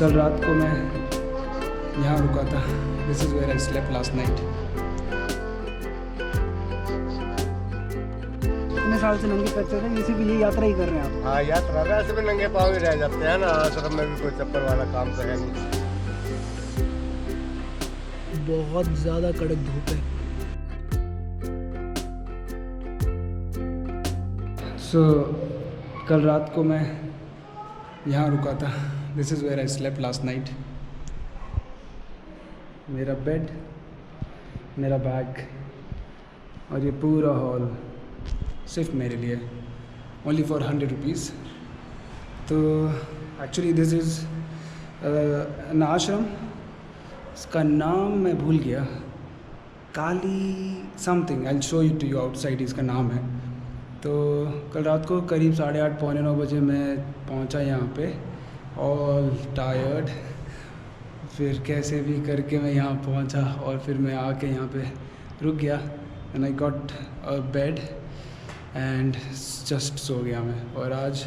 कल रात को मैं यहाँ रुका था। This is where I slept last night. इतने साल से नंगे पैर चल रहे हैं, इसी के लिए यात्रा ही कर रहे हैं आप? हाँ, यात्रा वैसे भी नंगे पाँव ही रह जाते हैं ना, आश्रम में भी कोई चप्पल वाला काम तो है नहीं। बहुत ज़्यादा कड़क धूप है। सो कल रात को मैं यहाँ रुका था। This is where I slept last night. मेरा बेड, मेरा बैग और ये पूरा हॉल सिर्फ मेरे लिए, ओनली फॉर 100 रुपीज़। तो actually this is an ashram, इसका नाम मैं भूल गया, Kali something, I will show you to you outside, इसका नाम है। तो कल रात को करीब 8:30 पौने 9 बजे मैं पहुंचा यहाँ पे, ऑल टायर्ड। फिर कैसे भी करके मैं यहाँ पहुँचा और फिर मैं आके यहाँ पे रुक गया and I got a bed and just so गया मैं। और आज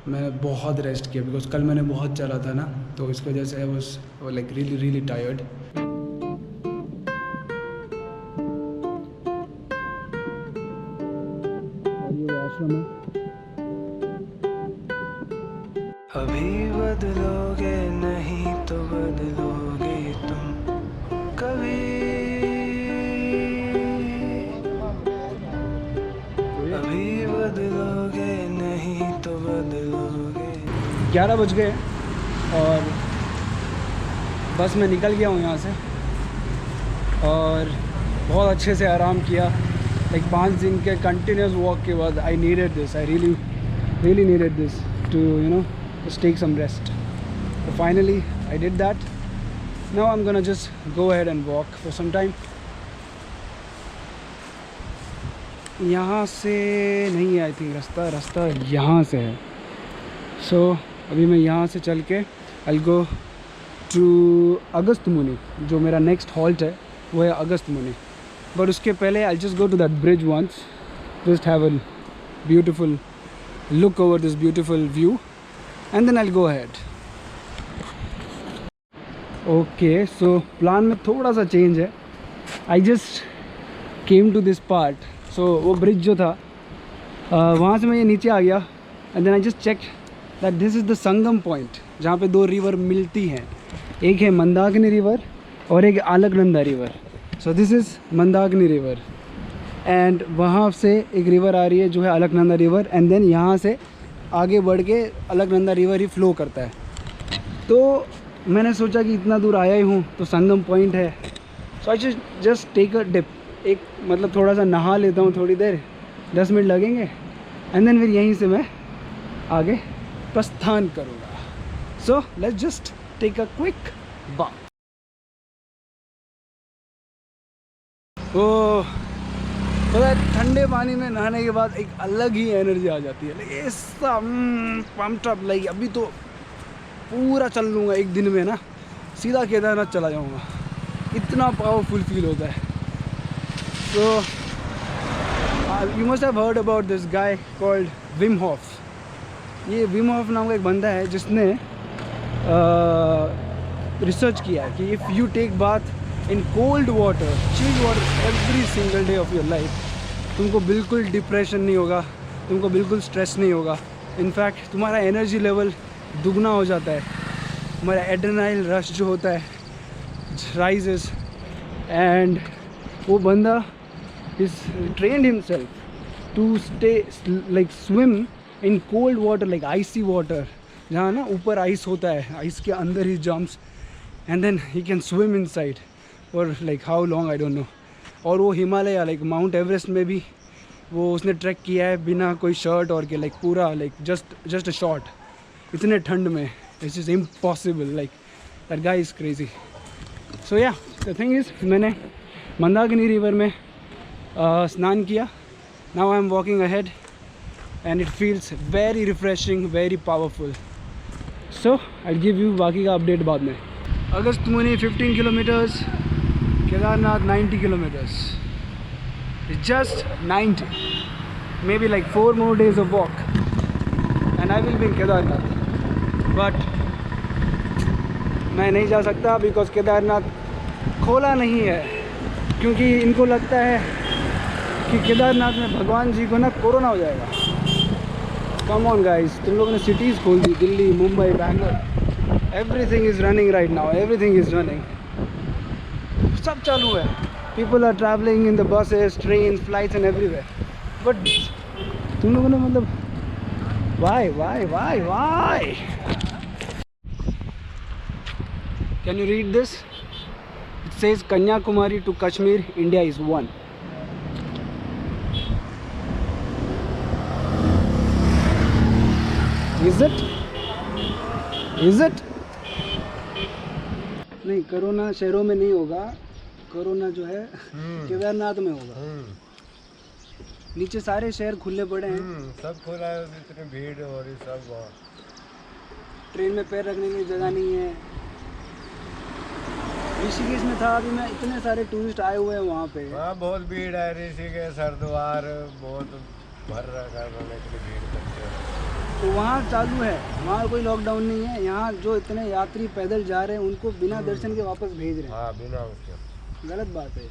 मैंने बहुत रेस्ट किया बिकॉज कल मैंने बहुत चला था ना, तो इस वजह से I was like really tired. अभी बदलोगे नहीं तो बदलोगे तुम कभी, अभी बदलोगे नहीं तो बदलोगे। 11 बज गए और बस मैं निकल गया हूँ यहाँ से और बहुत अच्छे से आराम किया। लाइक 5 दिन के कंटिन्यूस वॉक के बाद I needed this, I really needed this to just take some rest. So finally I did that. Now I'm gonna just go ahead and walk for some time. यहाँ से नहीं है I think रास्ता यहाँ से है। So अभी मैं यहाँ से चल के I'll go to अगस्त्यमुनि, जो मेरा नेक्स्ट हॉल्ट है वो है अगस्त्यमुनि। बट उसके पहले I'll just go to that bridge once, just have a beautiful look over this beautiful view and then I'll go ahead. Okay, so plan में थोड़ा सा चेंज है। I just came to this part, so वो bridge जो था वहाँ से मैं ये नीचे आ गया and then I just checked that this is the Sangam point जहाँ पे 2 रिवर मिलती हैं। एक है मंदाकिनी रिवर और एक Alaknanda river. So this is Mandakini river and वहाँ से एक रिवर आ रही है जो है अलकनंदा रिवर एंड देन यहाँ से आगे बढ़ के अलकनंदा रिवर ही फ्लो करता है। तो मैंने सोचा कि इतना दूर आया ही हूँ तो संगम पॉइंट है, so I just take a dip, एक मतलब थोड़ा सा नहा लेता हूँ, थोड़ी देर 10 मिनट लगेंगे एंड देन फिर यहीं से मैं आगे प्रस्थान करूँगा। So let's just take a quick bath. Oh, तो ठंडे पानी में नहाने के बाद एक अलग ही एनर्जी आ जाती है। लाइक ऐसा पम्प्ड अप, लाइक अभी तो पूरा चल लूँगा एक दिन में ना, सीधा केदारनाथ चला जाऊँगा, इतना पावरफुल फील होता है। So you must have heard about this guy called Wim Hof. ये विम हॉफ नाम का एक बंदा है जिसने रिसर्च किया है कि if you take bath in cold water, chilled water every single day of your life, तुमको बिल्कुल डिप्रेशन नहीं होगा, तुमको बिल्कुल स्ट्रेस नहीं होगा। इनफैक्ट तुम्हारा एनर्जी लेवल दुगना हो जाता है, तुम्हारा एड्रेनालिन रश जो होता है राइजेस। एंड वो बंदा is trained himself to stay like swim in cold water, like icy water, जहाँ ना ऊपर आइस होता है, आइस के अंदर ही jumps and then he can swim inside और like how long I don't know. और वो हिमालय लाइक माउंट एवरेस्ट में भी वो उसने ट्रैक किया है बिना कोई शर्ट और के, लाइक पूरा लाइक जस्ट अ शॉर्ट, इतने ठंड में। It's is impossible, like that guy is crazy. So yeah the thing is, मैंने मंदाकिनी रिवर में स्नान किया। Now I am walking ahead and it feels very refreshing, very powerful. So I give you बाकी का update बाद में। Agastyamuni 15 kilometres, Kedarnath 90 kilometers. It's just 90. Maybe like 4 more days of walk and I will be in Kedarnath. But मैं नहीं जा सकता because Kedarnath खोला नहीं है, क्योंकि इनको लगता है कि केदारनाथ में भगवान जी को ना कोरोना हो जाएगा। कम ऑन गाइस, तुम लोगों ने सिटीज़ खोल दी, Delhi, Mumbai, Bangalore, everything is running right now, everything is running, सब चालू है। People are travelling in the buses, train, flights and everywhere, but तुम लोगों ने मतलब why can you read this? It says Kanyakumari to Kashmir, India is one. Is it? नहीं, corona शहरों में नहीं होगा, कोरोना जो है केदारनाथ में होगा। नीचे सारे शहर खुले पड़े हैं, सब खुला है, इतनी भीड़ हो रही सब वहाँ। ट्रेन में पैर रखने की जगह नहीं है। ऋषिकेश में था अभी, मैं इतने सारे टूरिस्ट आए हुए हैं वहाँ पे। वहाँ बहुत भीड़ है, ऋषिकेश, हरिद्वार बहुत भर रखा है, इतनी भीड़ करते हैं। तो वहाँ चालू है, वहाँ कोई लॉकडाउन नहीं है। यहाँ जो इतने यात्री पैदल जा रहे हैं उनको बिना दर्शन के वापस भेज रहे हैं। हाँ, बिना उसके। गलत बात है,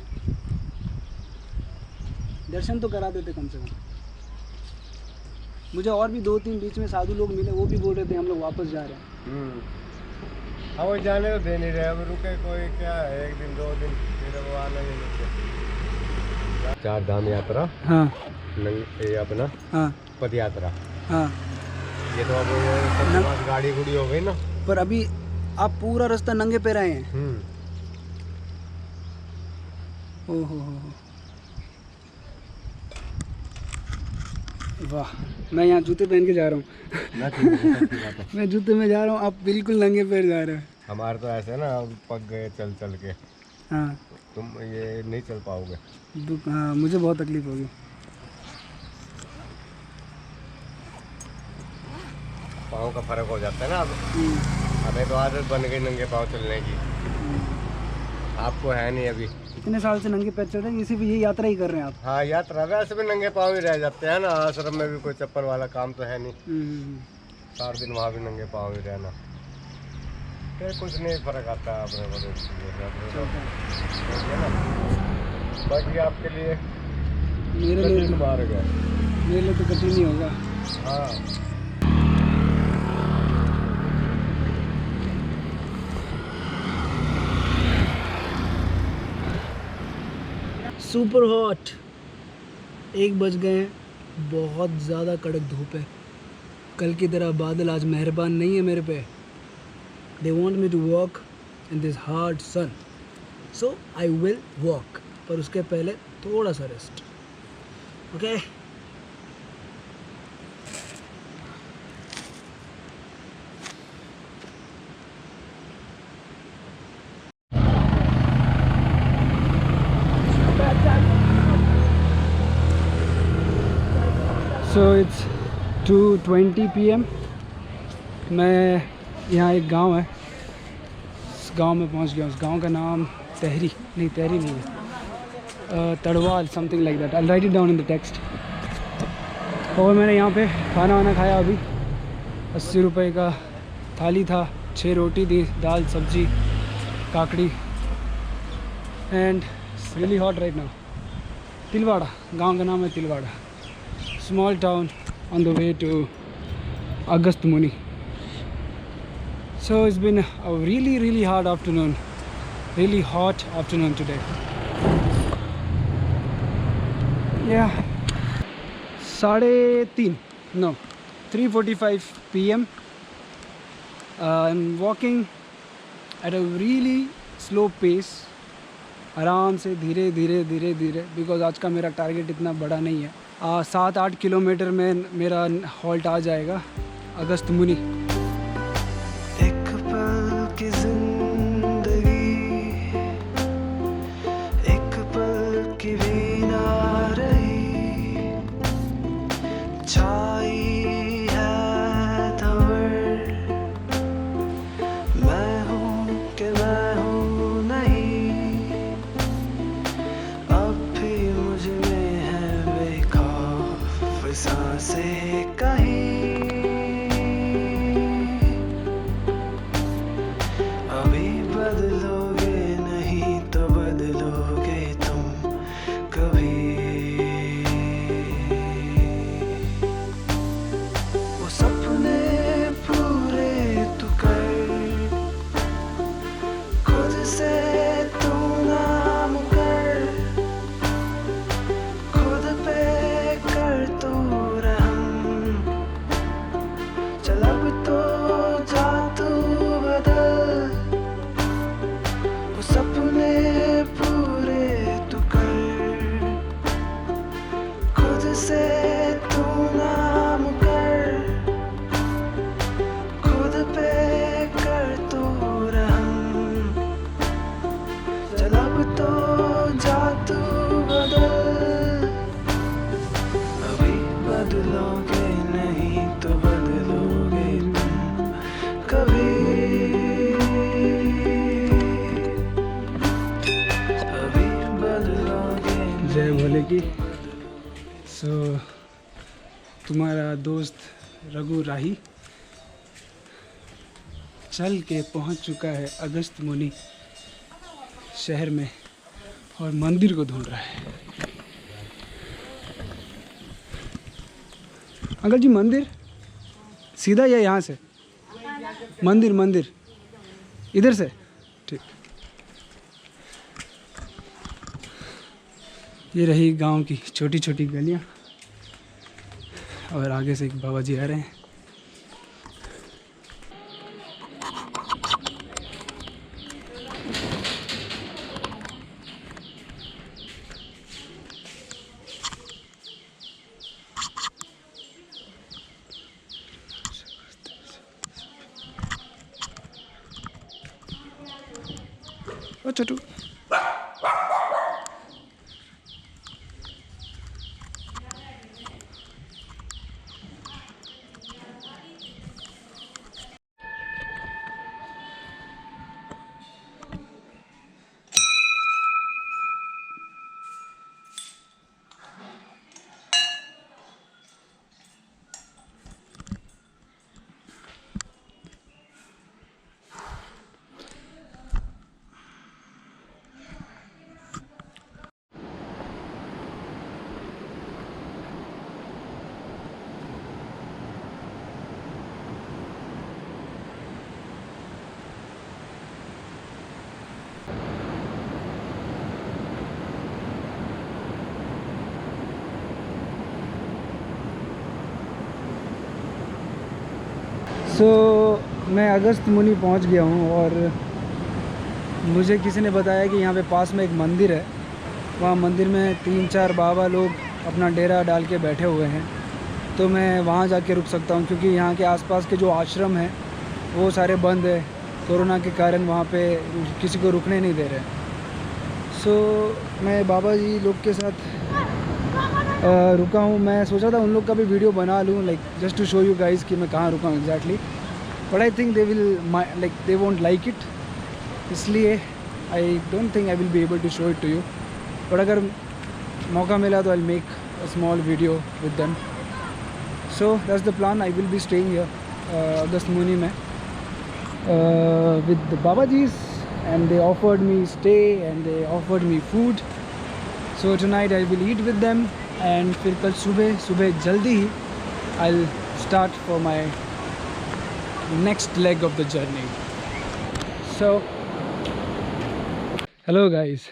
दर्शन तो करा देते कम से कम। मुझे और भी 2-3 बीच में साधु लोग मिले, वो भी बोल रहे थे हम लोग वापस जा रहे हैं। हाँ, वो जाने तो दे नहीं रहे, अब रुके कोई क्या है, 1 दिन 2 दिन, फिर वो आना ही नहीं। 4 धाम यात्रा, हाँ ये अपना हाँ पद यात्रा, हाँ। ये तो अब गाड़ी गुड़ी हो गई ना। पर अभी आप पूरा रास्ता नंगे पैर आए हैं। ओहो, वाह। मैं यहाँ जूते पहन के जा रहा हूँ मैं जूते में जा रहा हूँ, आप बिल्कुल नंगे पैर जा रहे हैं। हमारे तो ऐसे ना, पक गए चल चल के। हाँ, तुम ये नहीं चल पाओगे। हाँ, मुझे बहुत तकलीफ होगी। पाँव का फर्क हो जाता है ना अब। अबे तो आदत बन गई नंगे पाँव चलने की, आपको है नहीं अभी। इतने साल से नंगे पैर चल रहे हैं, इसी भी ये यात्रा ही कर रहे हैं आप? हाँ, यात्रा वैसे भी नंगे पाँव ही रह जाते हैं ना, आश्रम में भी कोई चप्पल वाला काम तो है नहीं। 4 दिन वहाँ भी नंगे पाँव ही रहना, फिर कुछ नहीं फर्क आता अपने को ना। बाकी आपके लिए मेरे लिए मार्ग है, मेरे लिए तो कठिन ही होगा। हाँ। सुपर हॉट, 1 बज गए हैं, बहुत ज़्यादा कड़क धूप है। कल की तरह बादल आज मेहरबान नहीं है मेरे पे। They want me to walk in this hard sun, so I will walk, पर उसके पहले थोड़ा सा rest. Okay so it's 2:20 PM। मैं यहाँ एक गांव है, इस गांव में पहुँच गया। उस गांव का नाम तहरी नहीं है, तड़वाल, something like that. I write it down in the text. और मैंने यहाँ पे खाना वाना खाया अभी। 80 रुपये का थाली था, 6 रोटी दी, दाल सब्जी काकड़ी, and really hot right now. Tilwara, गांव का नाम है Tilwara, small town on the way to Agastmuni. So it's been a really hard afternoon, really hot afternoon today. Yeah, 3:45 PM. I'm walking at a really slow pace, आराम से धीरे धीरे, because आज का मेरा टारगेट इतना बड़ा नहीं है। 7-8 किलोमीटर में मेरा हॉल्ट आ जाएगा अगस्तमुनि। एक पल की जिंदगी, एक पल की भी ना रही, छाई है धूल, मैं हूँ कि मैं हूँ नहीं, अब भी मुझ में है बेखौफ सांसें कहीं। की। सो तुम्हारा दोस्त रघु राही चल के पहुंच चुका है अगस्त मुनि शहर में और मंदिर को ढूंढ रहा है। अंकल जी मंदिर सीधा या यहाँ से? मंदिर मंदिर इधर से, ठीक। ये रही गांव की छोटी छोटी गलियाँ और आगे से एक बाबा जी आ रहे हैं। ओ छोटू, मैं अगस्त मुनि पहुंच गया हूं और मुझे किसी ने बताया कि यहाँ पे पास में एक मंदिर है। वहाँ मंदिर में 3-4 बाबा लोग अपना डेरा डाल के बैठे हुए हैं, तो मैं वहाँ जाके रुक सकता हूँ क्योंकि यहाँ के आसपास के जो आश्रम हैं वो सारे बंद है कोरोना के कारण। वहाँ पे किसी को रुकने नहीं दे रहे। मैं बाबा जी लोग के साथ रुका हूँ। मैं सोचा था उन लोग का भी वीडियो बना लूँ, like just to show you guys कि मैं कहाँ रुका हूँ exactly, but I think they won't like it, इसलिए I don't think I will be able to show it to you. But अगर मौका मिला तो I make a small video with them. So that's the plan. I will be staying here Agastyamuni में with the Babajis, and they offered me stay and they offered me food. So tonight I will eat with them, and फिर कल सुबह जल्दी ही I'll start for my next leg of the journey. So hello guys,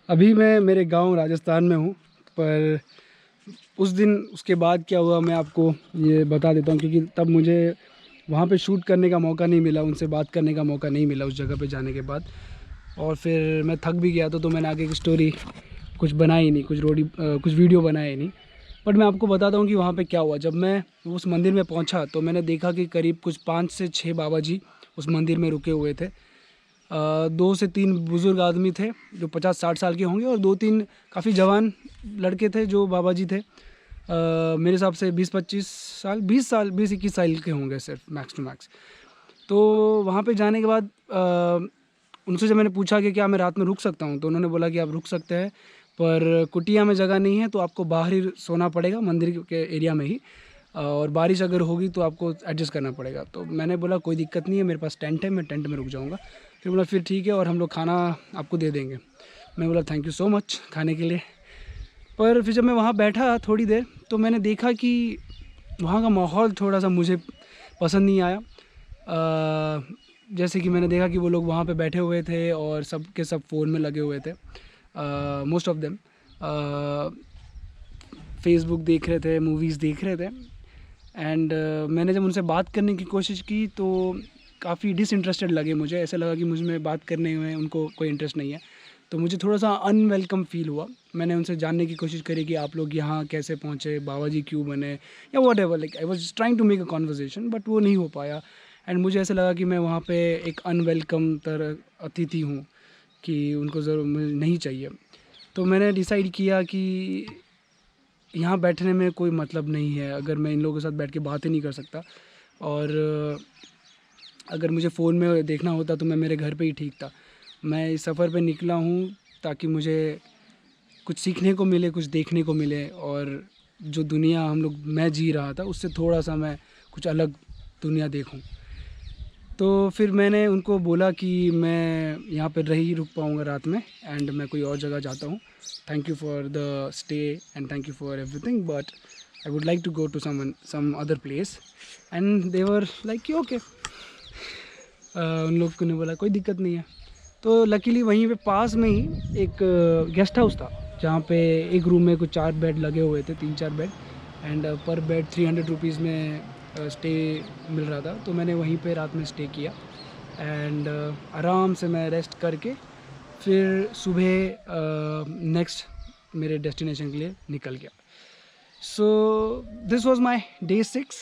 अभी मैं मेरे गांव राजस्थान में हूँ, पर उस दिन उसके बाद क्या हुआ मैं आपको ये बता देता हूँ, क्योंकि तब मुझे वहाँ पे शूट करने का मौका नहीं मिला, उनसे बात करने का मौका नहीं मिला उस जगह पे जाने के बाद, और फिर मैं थक भी गया तो मैंने आगे की स्टोरी कुछ बनाई नहीं, कुछ वीडियो बनाए नहीं। बट मैं आपको बताता हूँ कि वहाँ पे क्या हुआ। जब मैं उस मंदिर में पहुँचा तो मैंने देखा कि करीब कुछ 5 से 6 बाबा जी उस मंदिर में रुके हुए थे। 2 से 3 बुज़ुर्ग आदमी थे जो 50-60 साल के होंगे, और 2-3 काफ़ी जवान लड़के थे जो बाबा जी थे। मेरे हिसाब से 20-21 साल के होंगे सिर्फ, मैक्स टू मैक्स। तो वहाँ पे जाने के बाद उनसे जब मैंने पूछा कि क्या मैं रात में रुक सकता हूँ, तो उन्होंने बोला कि आप रुक सकते हैं, पर कुटिया में जगह नहीं है तो आपको बाहर ही सोना पड़ेगा, मंदिर के एरिया में ही, और बारिश अगर होगी तो आपको एडजस्ट करना पड़ेगा। तो मैंने बोला कोई दिक्कत नहीं है, मेरे पास टेंट है, मैं टेंट में रुक जाऊँगा। फिर बोला फिर ठीक है, और हम लोग खाना आपको दे देंगे। मैं बोला थैंक यू सो मच खाने के लिए। पर फिर जब मैं वहाँ बैठा थोड़ी देर तो मैंने देखा कि वहाँ का माहौल थोड़ा सा मुझे पसंद नहीं आया। जैसे कि मैंने देखा कि वो लोग वहाँ पे बैठे हुए थे और सब के सब फ़ोन में लगे हुए थे, मोस्ट ऑफ देम फेसबुक देख रहे थे, मूवीज़ देख रहे थे। एंड मैंने जब उनसे बात करने की कोशिश की तो काफ़ी डिसइंटरेस्टेड लगे मुझे। ऐसा लगा कि मुझ में बात करने में उनको कोई इंटरेस्ट नहीं है, तो मुझे थोड़ा सा अनवेलकम फील हुआ। मैंने उनसे जानने की कोशिश करी कि आप लोग यहाँ कैसे पहुँचे, बाबा जी क्यों बने, या whatever, like I was trying to make a conversation, but वो नहीं हो पाया। एंड मुझे ऐसा लगा कि मैं वहाँ पे एक अनवेलकम तरह अतिथि हूँ कि उनको ज़रूर नहीं चाहिए। तो मैंने डिसाइड किया कि यहाँ बैठने में कोई मतलब नहीं है, अगर मैं इन लोगों के साथ बैठ के बात ही नहीं कर सकता, और अगर मुझे फ़ोन में देखना होता तो मैं मेरे घर पे ही ठीक था। मैं इस सफ़र पे निकला हूँ ताकि मुझे कुछ सीखने को मिले, कुछ देखने को मिले, और जो दुनिया मैं जी रहा था उससे थोड़ा सा मैं कुछ अलग दुनिया देखूं। तो फिर मैंने उनको बोला कि मैं यहाँ पर नहीं रुक पाऊँगा रात में एंड मैं कोई और जगह जाता हूँ। Thank you for the stay and thank you for everything, but I would like to go to some other place. And they were like कि ओके। उन लोग ने बोला कोई दिक्कत नहीं है। तो लकीली वहीं पे पास में ही एक गेस्ट हाउस था जहाँ पे एक रूम में कुछ 4 बेड लगे हुए थे, 3-4 बेड, एंड पर बेड 300 रुपीज़ में स्टे मिल रहा था। तो मैंने वहीं पे रात में स्टे किया एंड आराम से मैं रेस्ट करके फिर सुबह नेक्स्ट मेरे डेस्टिनेशन के लिए निकल गया। So this was my day 6,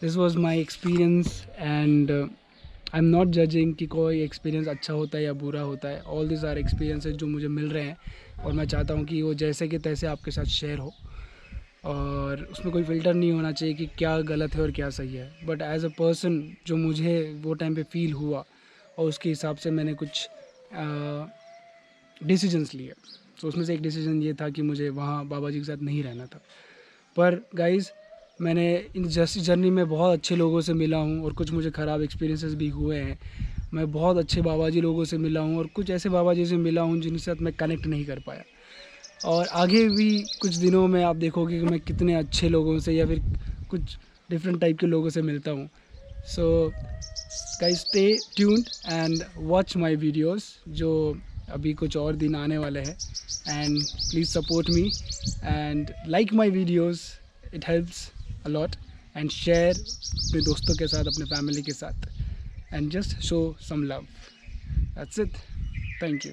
this was my experience and I am not judging कि कोई एक्सपीरियंस अच्छा होता है या बुरा होता है। ऑल दिस आर एक्सपीरियंसेस जो मुझे मिल रहे हैं और मैं चाहता हूँ कि वो जैसे कि तैसे आपके साथ शेयर हो, और उसमें कोई फ़िल्टर नहीं होना चाहिए कि क्या गलत है और क्या सही है। बट एज अ पर्सन जो मुझे वो टाइम पे फील हुआ और उसके हिसाब से मैंने कुछ डिसीजंस लिए। तो उसमें से एक डिसीजन ये था कि मुझे वहाँ बाबा जी के साथ नहीं रहना था। पर गाइज़, मैंने इन जर्नी में बहुत अच्छे लोगों से मिला हूँ और कुछ मुझे ख़राब एक्सपीरियंसेस भी हुए हैं। मैं बहुत अच्छे बाबा जी लोगों से मिला हूँ और कुछ ऐसे बाबा जी से मिला हूँ जिनके साथ मैं कनेक्ट नहीं कर पाया। और आगे भी कुछ दिनों में आप देखोगे कि मैं कितने अच्छे लोगों से या फिर कुछ डिफरेंट टाइप के लोगों से मिलता हूँ। So guys, stay tuned and watch my videos जो अभी कुछ और दिन आने वाले हैं। And please support me and like my videos, it helps a lot. And share अपने दोस्तों के साथ, अपने फैमिली के साथ, and just show some love. That's it. Thank you.